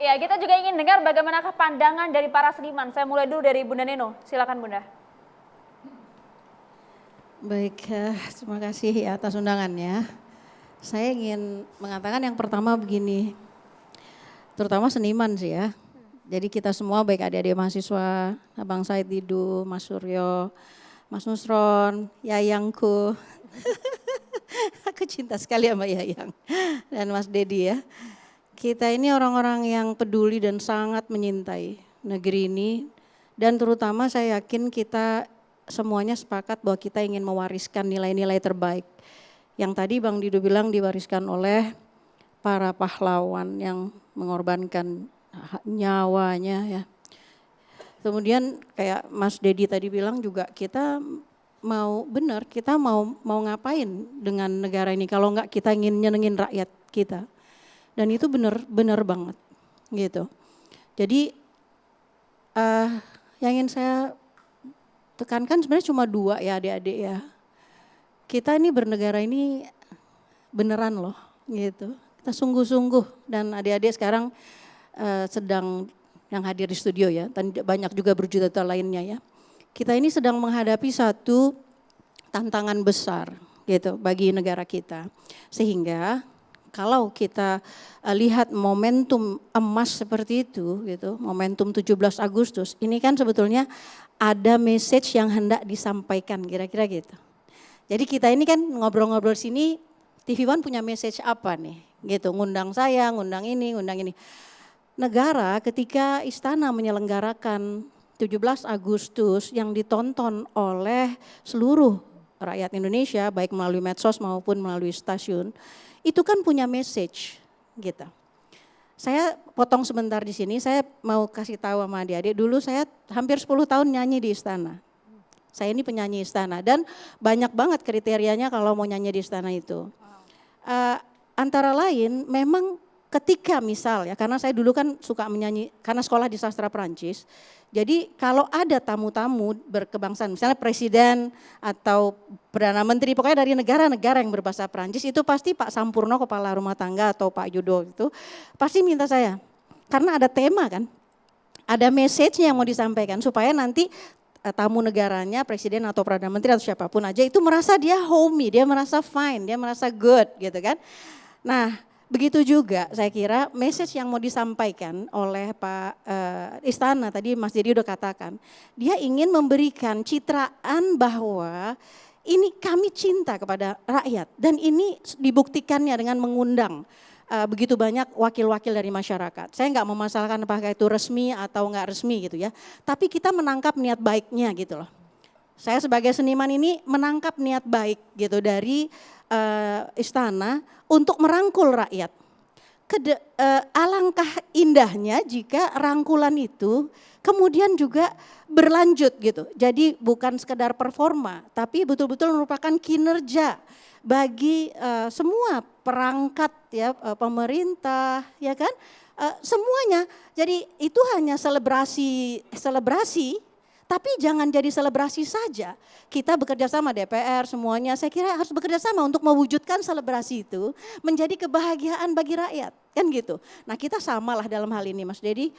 Ya, kita juga ingin dengar bagaimanakah pandangan dari para seniman. Saya mulai dulu dari Bunda Neno. Silakan Bunda. Baik, terima kasih ya atas undangannya. Saya ingin mengatakan yang pertama begini, terutama seniman sih ya. Jadi kita semua baik adik-adik mahasiswa, Abang Said Didu, Mas Suryo, Mas Nusron, Yayangku. Aku cinta sekali sama Yayang dan Mas Dedi ya. Kita ini orang-orang yang peduli dan sangat menyintai negeri ini. Dan terutama saya yakin kita semuanya sepakat bahwa kita ingin mewariskan nilai-nilai terbaik. Yang tadi Bang Didu bilang diwariskan oleh para pahlawan yang mengorbankan nyawanya ya. Kemudian kayak Mas Dedi tadi bilang juga kita kita mau ngapain dengan negara ini kalau enggak kita ingin nyenengin rakyat kita. Dan itu benar banget gitu. Jadi yang ingin saya tekankan sebenarnya cuma dua ya adik-adik ya. Kita ini bernegara ini beneran loh gitu. Kita sungguh-sungguh dan adik-adik sekarang sedang yang hadir di studio ya. Dan banyak juga berjuta-juta lainnya ya. Kita ini sedang menghadapi satu tantangan besar gitu bagi negara kita. Sehingga kalau kita lihat momentum emas seperti itu gitu, momentum 17 Agustus, ini kan sebetulnya ada message yang hendak disampaikan kira-kira gitu. Jadi kita ini kan ngobrol-ngobrol sini, TV One punya message apa nih gitu, ngundang saya, ngundang ini. Negara ketika istana menyelenggarakan 17 Agustus yang ditonton oleh seluruh rakyat Indonesia baik melalui medsos maupun melalui stasiun, itu kan punya message gitu. Saya potong sebentar di sini, saya mau kasih tahu sama adik-adik, dulu saya hampir 10 tahun nyanyi di istana. Saya ini penyanyi istana dan banyak banget kriterianya kalau mau nyanyi di istana itu. Antara lain memang ketika misal ya, karena saya dulu kan suka menyanyi, karena sekolah di sastra Perancis. Jadi kalau ada tamu-tamu berkebangsaan, misalnya presiden atau perdana menteri, pokoknya dari negara-negara yang berbahasa Perancis, itu pasti Pak Sampurno kepala rumah tangga atau Pak Yudo itu pasti minta saya. Karena ada tema kan, ada message-nya yang mau disampaikan supaya nanti tamu negaranya, presiden atau perdana menteri atau siapapun aja itu merasa dia homey, dia merasa fine, dia merasa good gitu kan. Nah, begitu juga saya kira message yang mau disampaikan oleh Pak Istana tadi Mas Dedi udah katakan, dia ingin memberikan citraan bahwa ini kami cinta kepada rakyat dan ini dibuktikannya dengan mengundang begitu banyak wakil-wakil dari masyarakat. Saya nggak memasalahkan apakah itu resmi atau nggak resmi gitu ya, tapi kita menangkap niat baiknya gitu loh. Saya sebagai seniman ini menangkap niat baik gitu dari istana untuk merangkul rakyat. Alangkah indahnya jika rangkulan itu kemudian juga berlanjut gitu. Jadi bukan sekedar performa, tapi betul-betul merupakan kinerja bagi semua perangkat ya, pemerintah ya kan, semuanya. Jadi itu hanya selebrasi, tapi jangan jadi selebrasi saja. Kita bekerja sama DPR semuanya, saya kira harus bekerja sama untuk mewujudkan selebrasi itu menjadi kebahagiaan bagi rakyat, kan gitu. Nah kita samalah dalam hal ini Mas Dedi,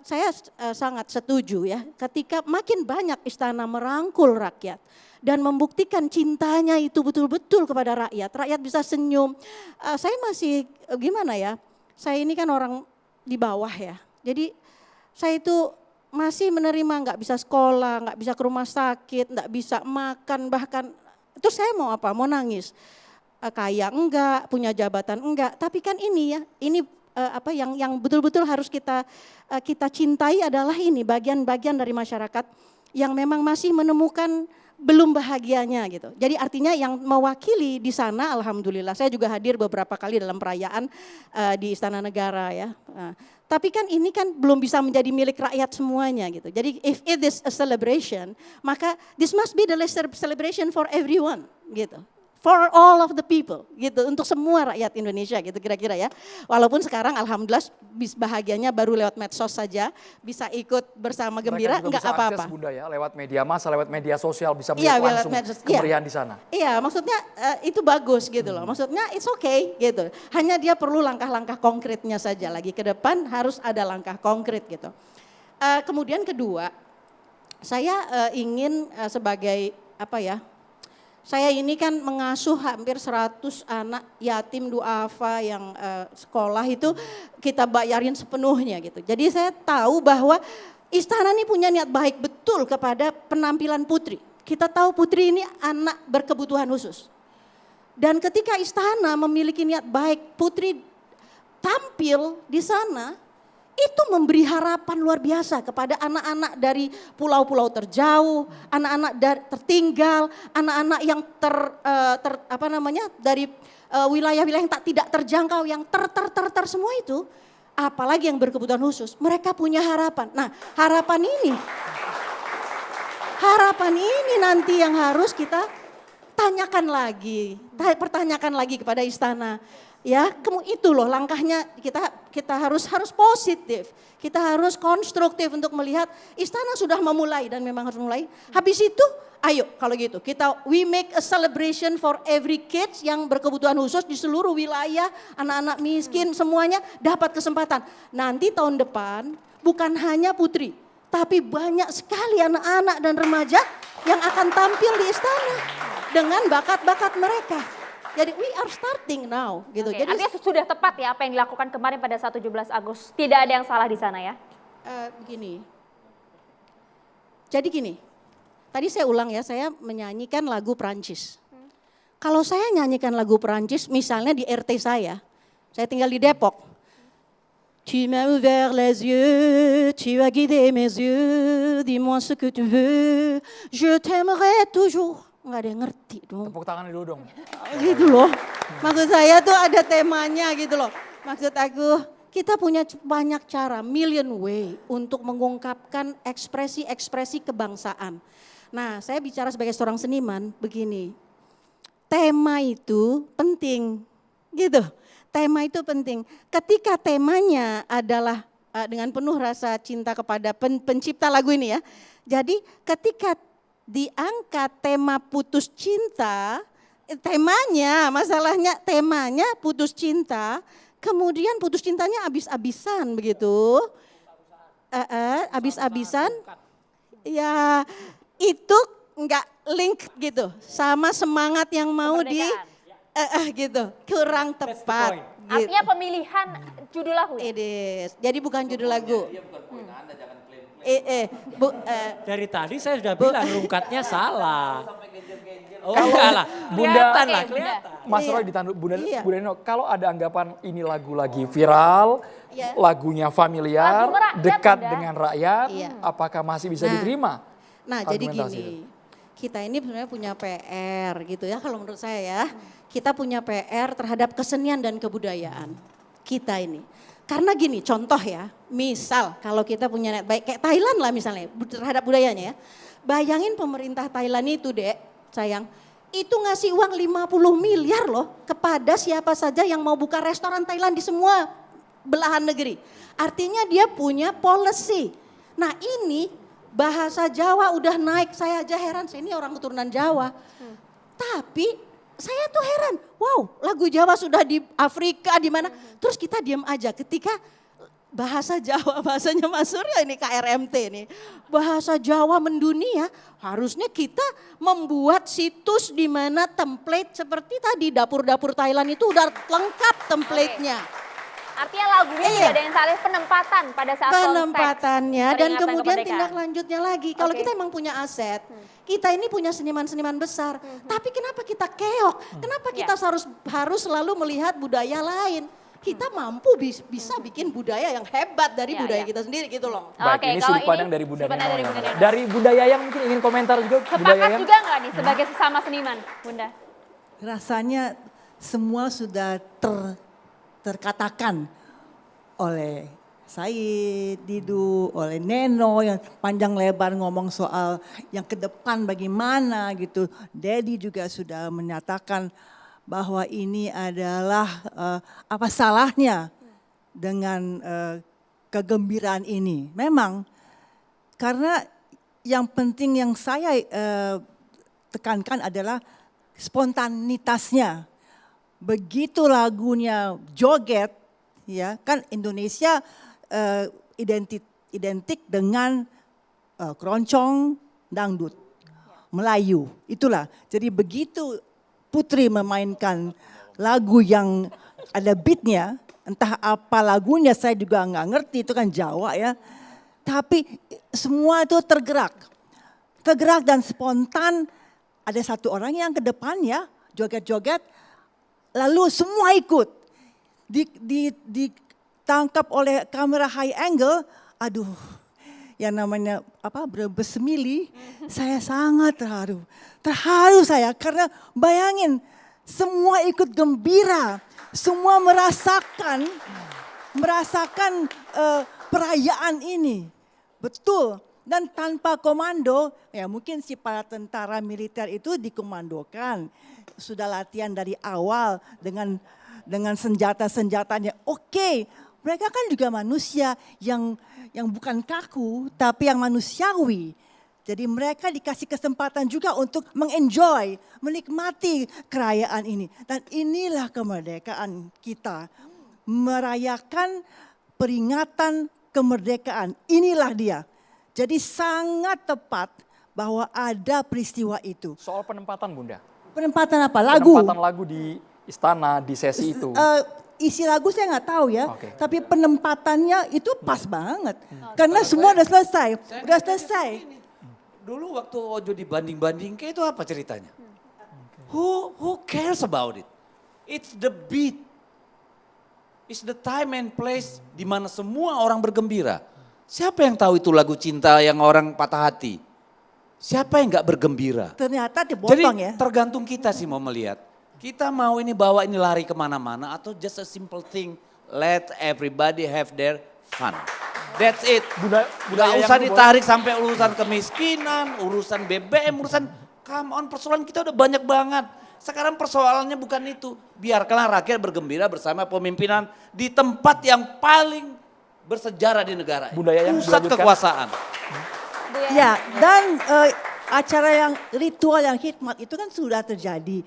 saya sangat setuju ya ketika makin banyak istana merangkul rakyat dan membuktikan cintanya itu betul-betul kepada rakyat, rakyat bisa senyum. Saya masih gimana ya, saya ini kan orang di bawah ya, jadi saya itu masih menerima nggak bisa sekolah, nggak bisa ke rumah sakit, nggak bisa makan, bahkan itu saya mau apa, mau nangis. Kaya enggak, punya jabatan enggak, tapi kan ini ya, ini apa yang betul-betul harus kita cintai adalah ini bagian-bagian dari masyarakat yang memang masih menemukan belum bahagianya gitu. Jadi artinya yang mewakili di sana, alhamdulillah saya juga hadir beberapa kali dalam perayaan di Istana Negara ya. Tapi kan ini kan belum bisa menjadi milik rakyat semuanya gitu. Jadi if it is a celebration, maka this must be the celebration for everyone gitu. For all of the people gitu, untuk semua rakyat Indonesia gitu kira-kira ya. Walaupun sekarang alhamdulillah bahagianya baru lewat medsos saja, bisa ikut bersama gembira, nggak apa-apa. Bunda ya, lewat media massa, lewat media sosial bisa Iya, melihat langsung medsos, kemeriahan di sana. Iya, maksudnya itu bagus gitu loh. Maksudnya it's okay gitu. Hanya dia perlu langkah-langkah konkretnya saja lagi ke depan harus ada langkah konkret gitu. Kemudian kedua, saya ingin sebagai apa ya? Saya ini kan mengasuh hampir 100 anak yatim duafa yang sekolah itu kita bayarin sepenuhnya gitu. Jadi saya tahu bahwa istana ini punya niat baik betul kepada penampilan putri. Kita tahu putri ini anak berkebutuhan khusus. Dan ketika istana memiliki niat baik, putri tampil di sana, itu memberi harapan luar biasa kepada anak-anak dari pulau-pulau terjauh, anak-anak tertinggal, anak-anak yang dari wilayah-wilayah yang tidak terjangkau, yang semua itu, apalagi yang berkebutuhan khusus, mereka punya harapan. Nah, harapan ini nanti yang harus kita pertanyakan lagi kepada istana. Ya, itu loh langkahnya kita harus positif. Kita harus konstruktif untuk melihat istana sudah memulai dan memang harus mulai. Habis itu, ayo kalau gitu we make a celebration for every kids yang berkebutuhan khusus di seluruh wilayah, anak-anak miskin semuanya dapat kesempatan. Nanti tahun depan bukan hanya putri, tapi banyak sekali anak-anak dan remaja yang akan tampil di istana dengan bakat-bakat mereka. Jadi we are starting now gitu. Oke, Jadi artinya sudah tepat ya apa yang dilakukan kemarin pada saat 17 Agustus. Tidak ada yang salah di sana ya? Begini. Jadi gini. Tadi saya ulang ya, saya menyanyikan lagu Perancis. Kalau saya nyanyikan lagu Perancis misalnya di RT saya tinggal di Depok. Tu m'as ouvert les yeux, tu as guidé mes yeux, dis-moi ce que tu veux, je t'aimerai toujours. Nggak ada yang ngerti dong. Tepuk tangan dulu dong. Gitu loh. Maksud saya tuh ada temanya gitu loh. Maksud aku kita punya banyak cara, million way untuk mengungkapkan ekspresi-ekspresi kebangsaan. Nah, saya bicara sebagai seorang seniman begini. Tema itu penting gitu. Tema itu penting. Ketika temanya adalah dengan penuh rasa cinta kepada pencipta lagu ini ya. Jadi ketika diangkat tema putus cinta, masalahnya temanya putus cinta, kemudian putus cintanya habis-habisan begitu, habis-habisan, ya itu enggak link gitu sama semangat yang mau gitu, kurang tepat. Gitu. Artinya pemilihan judul lagu ya? Jadi bukan judul lagu. Dari tadi saya sudah bilang rungkatnya salah. Oh Kalau enggak lah, kelihatan lah, Oke, kelihatan. Mas Roy ditanduk Bunda Nino, kalau ada anggapan ini lagu lagi viral, lagunya familiar, Lagu rakyat, dekat Bunda. dengan rakyat, apakah masih bisa diterima? Nah jadi gini, kita ini sebenarnya punya PR gitu ya kalau menurut saya ya. Kita punya PR terhadap kesenian dan kebudayaan kita ini. Karena gini contoh ya, misal kalau kita punya niat baik kayak Thailand lah misalnya terhadap budayanya ya. Bayangin pemerintah Thailand itu Dek, sayang, itu ngasih uang 50 miliar loh kepada siapa saja yang mau buka restoran Thailand di semua belahan negeri. Artinya dia punya policy. Nah ini bahasa Jawa udah naik, saya aja heran, saya ini orang keturunan Jawa. Tapi saya tuh heran, wow lagu Jawa sudah di Afrika di mana, terus kita diam aja ketika bahasa Jawa, bahasanya Mas Surya ini KRMT nih, bahasa Jawa mendunia, harusnya kita membuat situs di mana template seperti tadi dapur-dapur Thailand itu udah lengkap template-nya. Artinya lagunya juga ada yang salah penempatan pada saat penempatannya dan peringatan kemudian kemerdekaan. tindak lanjutnya lagi. Kalau kita emang punya aset, kita ini punya seniman-seniman besar, tapi kenapa kita keok? Kenapa kita harus selalu melihat budaya lain? Kita mampu bisa bikin budaya yang hebat dari budaya kita sendiri gitu loh. Baik, ini kalau sudut pandang ini dari Bunda sudut pandang Neno. dari Bunda Neno. Dari Bunda Yayang mungkin ingin komentar juga. Bunda Sepakat Yayang. juga nggak nih sebagai sesama seniman, Bunda? Rasanya semua sudah terkatakan oleh Said, Didu, oleh Neno yang panjang lebar ngomong soal yang ke depan bagaimana gitu. Dedi juga sudah menyatakan bahwa ini adalah apa salahnya dengan kegembiraan ini. Memang karena yang penting yang saya tekankan adalah spontanitasnya. Begitu lagunya joget, ya kan Indonesia identik dengan keroncong, dangdut, Melayu. Itulah. Jadi begitu Putri memainkan lagu yang ada beatnya, entah apa lagunya saya juga nggak ngerti, itu kan Jawa ya. Tapi semua itu tergerak dan spontan. Ada satu orang yang ke depan ya, joget-joget, lalu semua ikut. Ditangkap oleh kamera high angle, aduh, yang namanya apa bersemili, saya sangat terharu saya karena bayangin semua ikut gembira, semua merasakan perayaan ini, betul. Dan tanpa komando, ya mungkin si para tentara militer itu dikomandokan, sudah latihan dari awal dengan senjata-senjatanya. Oke, mereka kan juga manusia yang bukan kaku, tapi yang manusiawi. Jadi mereka dikasih kesempatan juga untuk mengenjoy, menikmati kerajaan ini. Dan inilah kemerdekaan kita, merayakan peringatan kemerdekaan. Inilah dia. Jadi sangat tepat bahwa ada peristiwa itu. Soal penempatan Bunda. Penempatan apa? Lagu? Penempatan lagu di istana, di sesi itu. Isi lagu saya nggak tahu ya, Oke. tapi penempatannya itu pas banget. Karena semua udah selesai, Dulu waktu Ojo dibanding-banding kayak itu apa ceritanya? Who cares about it? It's the beat. It's the time and place di mana semua orang bergembira. Siapa yang tahu itu lagu cinta yang orang patah hati? Siapa yang nggak bergembira? Ternyata Jadi dipotong ya. tergantung kita sih mau melihat. Kita mau ini bawa ini lari kemana-mana atau just a simple thing. Let everybody have their fun. That's it. Nggak usah ditarik sampai urusan kemiskinan, urusan BBM, urusan come on, persoalan kita udah banyak banget. Sekarang persoalannya bukan itu. Biarkanlah rakyat bergembira bersama pemimpinan di tempat yang paling bersejarah di negara. Budaya yang pusat dilanjutkan. kekuasaan. Ya, dan acara yang ritual yang hikmat itu kan sudah terjadi.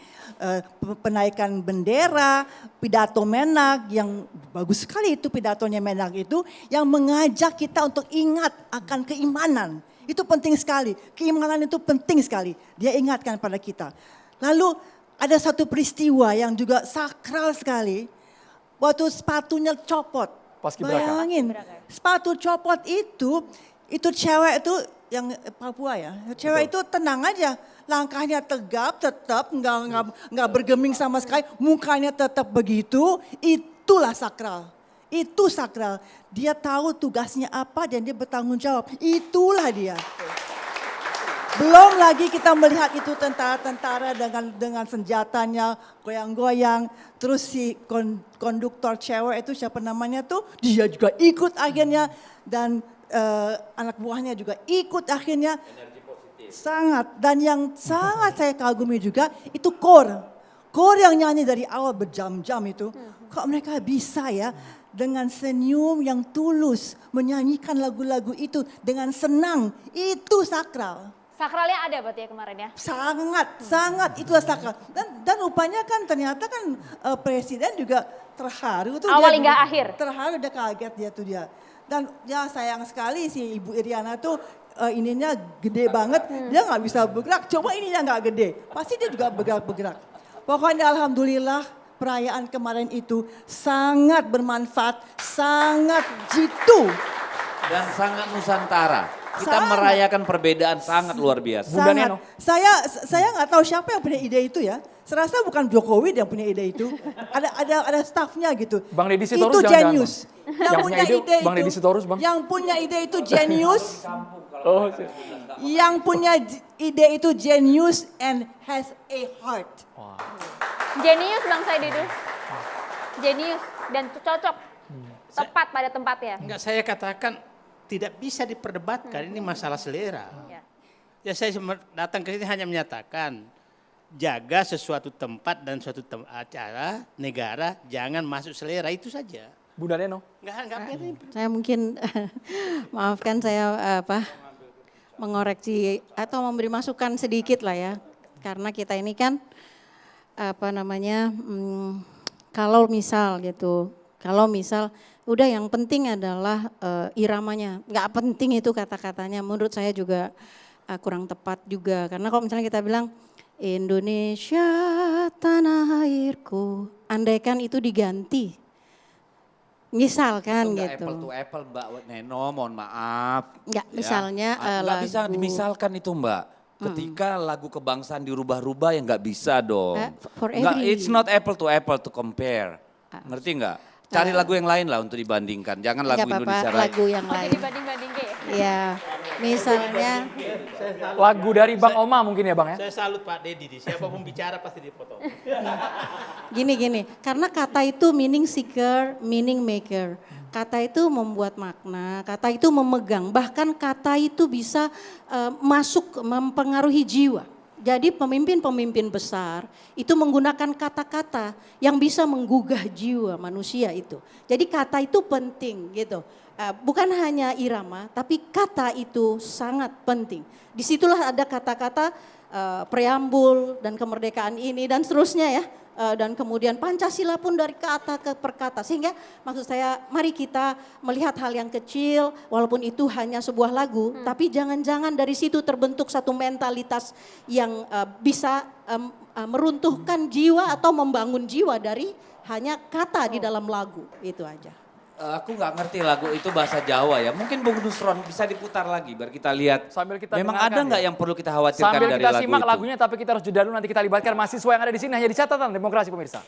Penaikan bendera, pidato Menak yang bagus sekali itu pidatonya Menak itu yang mengajak kita untuk ingat akan keimanan. Itu penting sekali. Keimanan itu penting sekali. Dia ingatkan pada kita. Lalu ada satu peristiwa yang juga sakral sekali. Waktu sepatunya copot. Paskibraka. Bayangin, sepatu copot itu cewek itu yang Papua ya. Cewek itu tenang aja, langkahnya tegap, tetap nggak bergeming sama sekali, mukanya tetap begitu. Itulah sakral. Itu sakral. Dia tahu tugasnya apa dan dia bertanggung jawab. Itulah dia. Belum lagi kita melihat itu tentara-tentara dengan senjatanya goyang-goyang. Terus si konduktor cewek itu siapa namanya tuh, dia juga ikut akhirnya. Dan anak buahnya juga ikut akhirnya. Sangat. Dan yang sangat saya kagumi juga itu kor. Kor yang nyanyi dari awal berjam-jam itu. Kok mereka bisa ya dengan senyum yang tulus menyanyikan lagu-lagu itu dengan senang. Itu sakral. Sakralnya ada berarti ya kemarin ya? Sangat itulah sakral. Dan rupanya kan ternyata kan presiden juga terharu tuh. Awal dia hingga akhir. Terharu, dia kaget dia tuh dia. Dan ya sayang sekali si Ibu Iriana tuh ininya gede banget, dia nggak bisa bergerak. Coba ininya nggak gede, pasti dia juga bergerak. Pokoknya alhamdulillah perayaan kemarin itu sangat bermanfaat, sangat jitu. Dan sangat Nusantara. Kita Sangat. merayakan perbedaan sangat luar biasa. Bunda Sangat. Neno. Saya nggak tahu siapa yang punya ide itu ya. Serasa bukan Jokowi yang punya ide itu. Ada stafnya gitu. Bang Deddy Sitorus itu jangan-jangan, genius. Bang. Yang punya ide, Bang Deddy Sitorus, Bang. Yang punya ide itu genius. Oh, Yang punya ide itu genius and has a heart. Jenius Bang Said itu. Jenius dan cocok. tepat pada tempatnya. Enggak, saya katakan tidak bisa diperdebatkan, ini masalah selera. Ya. Ya saya datang ke sini hanya menyatakan jaga sesuatu tempat dan suatu acara negara jangan masuk selera, itu saja. Bunda Neno. Enggak mirip. Saya mungkin maafkan saya mengoreksi atau memberi masukan sedikit lah ya. Karena kita ini kan kalau misal udah yang penting adalah iramanya. Nggak penting itu kata-katanya, menurut saya juga kurang tepat juga. Karena kalau misalnya kita bilang Indonesia tanah airku, andaikan itu diganti. Misalkan Itu gitu. apple to apple Mbak Neno, mohon maaf. Enggak, misalnya Nggak bisa lagu- dimisalkan itu Mbak. Ketika lagu kebangsaan dirubah-rubah ya nggak bisa dong. For Nggak, every- it's not apple to apple to compare. Ngerti nggak? Cari lagu yang lain lah untuk dibandingkan. Jangan lagu Enggak apa-apa, Indonesia Raya. lagu yang Oke, lain. dibanding-bandingin. Ya, misalnya Lagu dari Bang Oma mungkin ya Bang ya? Saya salut Pak Dedi, siapapun bicara pasti dipotong. gini, karena kata itu meaning seeker, meaning maker. Kata itu membuat makna, kata itu memegang, bahkan kata itu bisa masuk mempengaruhi jiwa. Jadi pemimpin-pemimpin besar itu menggunakan kata-kata yang bisa menggugah jiwa manusia itu. Jadi kata itu penting gitu. Bukan hanya irama, tapi kata itu sangat penting. Disitulah ada kata-kata preambul dan kemerdekaan ini dan seterusnya ya. Dan kemudian Pancasila pun dari kata ke perkata. Sehingga maksud saya mari kita melihat hal yang kecil walaupun itu hanya sebuah lagu. Tapi jangan-jangan dari situ terbentuk satu mentalitas yang bisa meruntuhkan jiwa atau membangun jiwa dari hanya kata di dalam lagu. Itu aja. Aku nggak ngerti lagu itu bahasa Jawa ya. Mungkin Bung Nusron bisa diputar lagi biar kita lihat. Sambil kita Memang dengarkan ada nggak ya. yang perlu kita khawatirkan Sambil dari kita lagu simak itu? lagunya tapi kita harus jeda dulu, nanti kita libatkan mahasiswa yang ada di sini hanya di catatan demokrasi pemirsa.